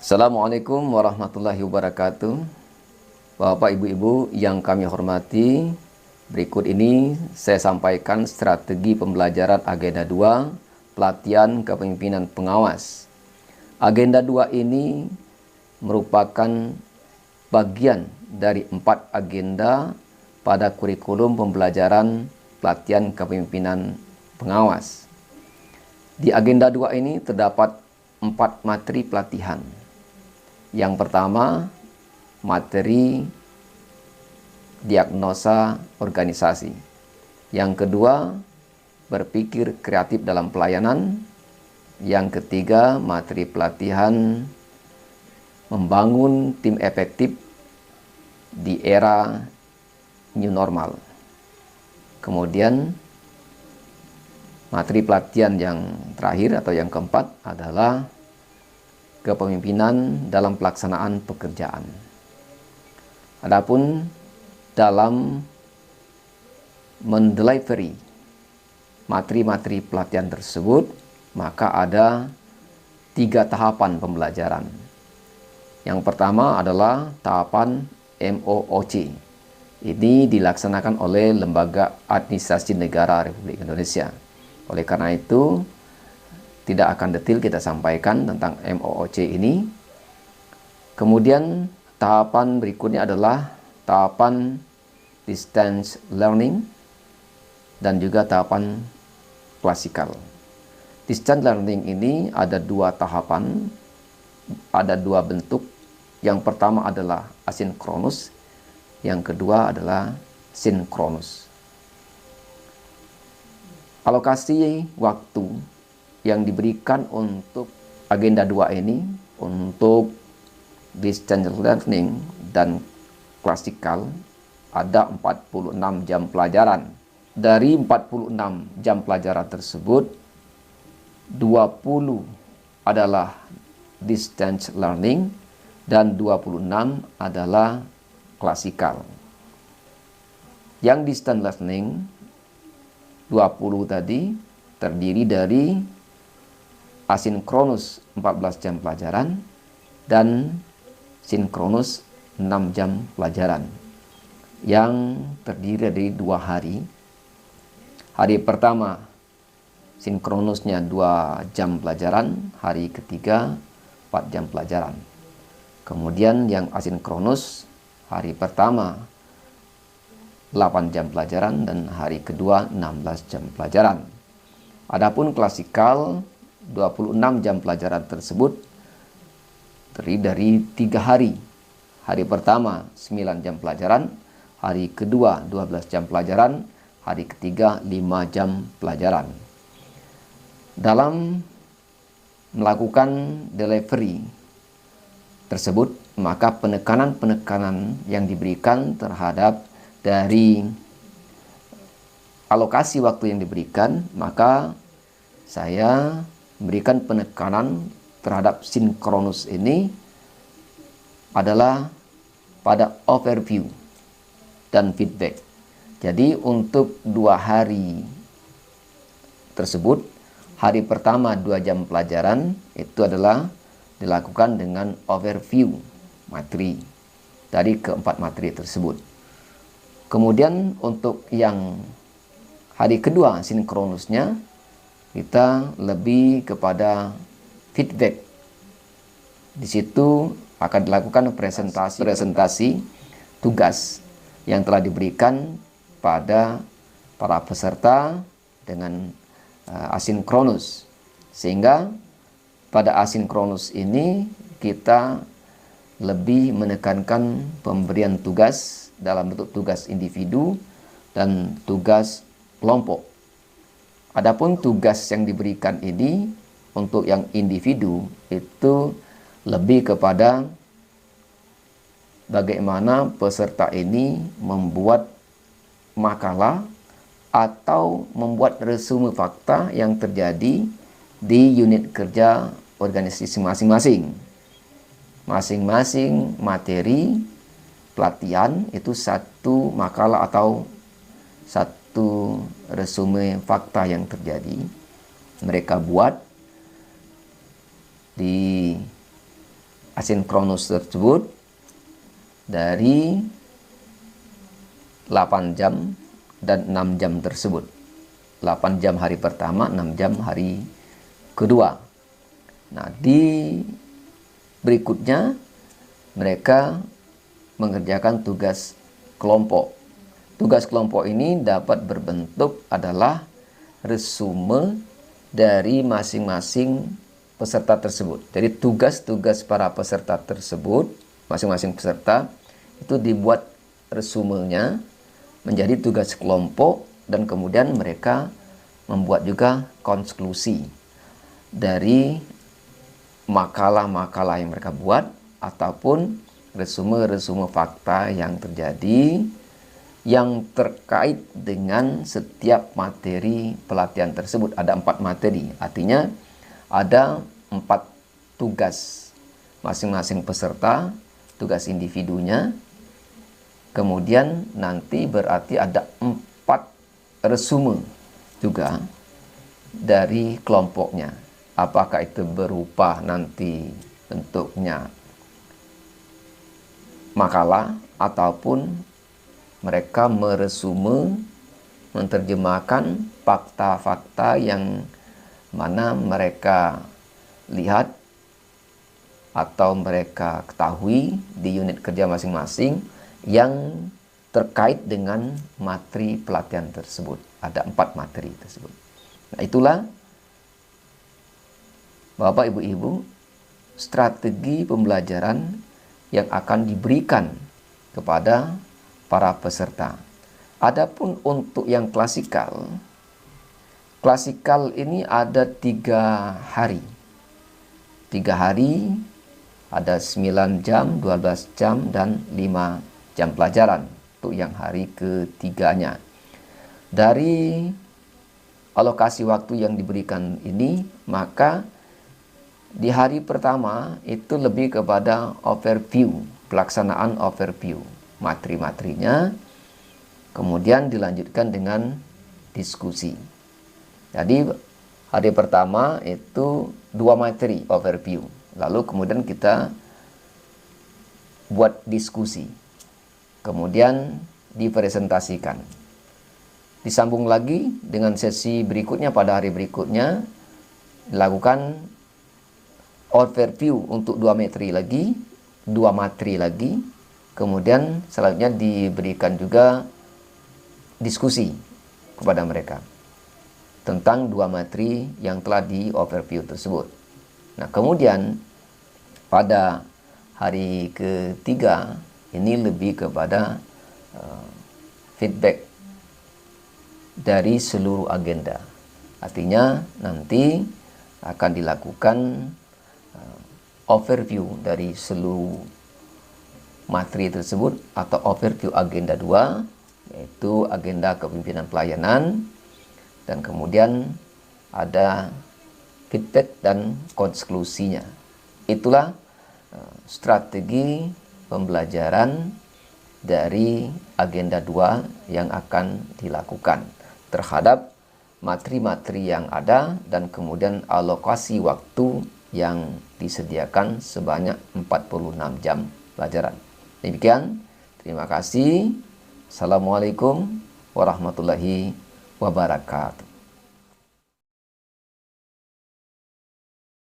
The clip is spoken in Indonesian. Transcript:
Assalamualaikum warahmatullahi wabarakatuh. Bapak Ibu-Ibu yang kami hormati, berikut ini saya sampaikan strategi pembelajaran Agenda 2, pelatihan kepemimpinan pengawas. Agenda 2 ini merupakan bagian dari 4 agenda pada kurikulum pembelajaran pelatihan kepemimpinan pengawas. Di agenda 2 ini terdapat 4 materi pelatihan. Yang pertama, materi diagnosa organisasi. Yang kedua, berpikir kreatif dalam pelayanan. Yang ketiga, materi pelatihan membangun tim efektif di era new normal. Kemudian, materi pelatihan yang terakhir atau yang keempat adalah kepemimpinan dalam pelaksanaan pekerjaan. Adapun dalam mendelivery materi-materi pelatihan tersebut, maka ada 3 tahapan pembelajaran. Yang pertama adalah tahapan MOOC. Ini dilaksanakan oleh Lembaga Administrasi Negara Republik Indonesia. Oleh karena itu, tidak akan detail kita sampaikan tentang MOOC ini. Kemudian tahapan berikutnya adalah tahapan distance learning dan juga tahapan klasikal. Distance learning ini ada 2 tahapan, ada 2 bentuk. Yang pertama adalah asinkronus, yang kedua adalah sinkronus. Alokasi waktu yang diberikan untuk agenda 2 ini, untuk distance learning dan klasikal, ada 46 jam pelajaran. Dari 46 jam pelajaran tersebut, 20 adalah distance learning dan 26 adalah klasikal. Yang distance learning 20 tadi terdiri dari asinkronus 14 jam pelajaran dan sinkronus 6 jam pelajaran yang terdiri dari 2 hari. Hari pertama sinkronusnya 2 jam pelajaran, hari ketiga 4 jam pelajaran. Kemudian yang asinkronus hari pertama 8 jam pelajaran dan hari kedua 16 jam pelajaran. Adapun klasikal 26 jam pelajaran tersebut terdiri dari 3 hari. Hari pertama 9 jam pelajaran, hari kedua 12 jam pelajaran, hari ketiga 5 jam pelajaran. Dalam melakukan delivery tersebut, maka penekanan-penekanan yang diberikan terhadap dari alokasi waktu yang diberikan, maka saya memberikan penekanan terhadap sinkronus ini adalah pada overview dan feedback. Jadi untuk 2 hari tersebut, hari pertama 2 jam pelajaran itu adalah dilakukan dengan overview materi dari keempat materi tersebut. Kemudian untuk yang hari kedua sinkronusnya, kita lebih kepada feedback. Di situ akan dilakukan presentasi tugas yang telah diberikan pada para peserta dengan asinkronus. Sehingga pada asinkronus ini kita lebih menekankan pemberian tugas dalam bentuk tugas individu dan tugas kelompok. Adapun tugas yang diberikan ini untuk yang individu itu lebih kepada bagaimana peserta ini membuat makalah atau membuat resume fakta yang terjadi di unit kerja organisasi masing-masing. Masing-masing materi pelatihan itu satu makalah atau satu resume fakta yang terjadi mereka buat di asinkronus tersebut dari 8 jam dan 6 jam tersebut. 8 jam hari pertama, 6 jam hari kedua. Nah, di berikutnya mereka mengerjakan tugas kelompok. Tugas kelompok ini dapat berbentuk adalah resume dari masing-masing peserta tersebut. Jadi tugas-tugas para peserta tersebut, masing-masing peserta itu dibuat resumenya menjadi tugas kelompok, dan kemudian mereka membuat juga konklusi dari makalah-makalah yang mereka buat ataupun resume-resume fakta yang terjadi yang terkait dengan setiap materi pelatihan tersebut. Ada 4 materi, artinya ada 4 tugas masing-masing peserta, tugas individunya. Kemudian nanti berarti ada 4 resume juga dari kelompoknya. Apakah itu berupa nanti bentuknya makalah ataupun mereka meresume, menerjemahkan fakta-fakta yang mana mereka lihat atau mereka ketahui di unit kerja masing-masing yang terkait dengan materi pelatihan tersebut. Ada 4 materi tersebut. Nah, itulah Bapak Ibu-Ibu strategi pembelajaran yang akan diberikan kepada para peserta. Adapun untuk yang klasikal ini ada 3 hari. 3 hari, ada 9 jam, 12 jam, dan 5 jam pelajaran untuk yang hari ketiganya. Dari alokasi waktu yang diberikan ini, maka di hari pertama itu lebih kepada overview, pelaksanaan overview materi-materinya, kemudian dilanjutkan dengan diskusi. Jadi hari pertama itu 2 materi overview, lalu kemudian kita buat diskusi, kemudian dipresentasikan. Disambung lagi dengan sesi berikutnya, pada hari berikutnya dilakukan overview untuk 2 materi lagi, 2 materi lagi. Kemudian selanjutnya diberikan juga diskusi kepada mereka tentang 2 materi yang telah di overview tersebut. Nah, kemudian pada hari ketiga ini lebih kepada feedback dari seluruh agenda. Artinya nanti akan dilakukan overview dari seluruh materi tersebut atau overview agenda 2, yaitu agenda kepemimpinan pelayanan, dan kemudian ada feedback dan konklusinya. Itulah strategi pembelajaran dari agenda 2 yang akan dilakukan terhadap materi-materi yang ada, dan kemudian alokasi waktu yang disediakan sebanyak 46 jam pelajaran. Demikian, terima kasih. Assalamualaikum warahmatullahi wabarakatuh.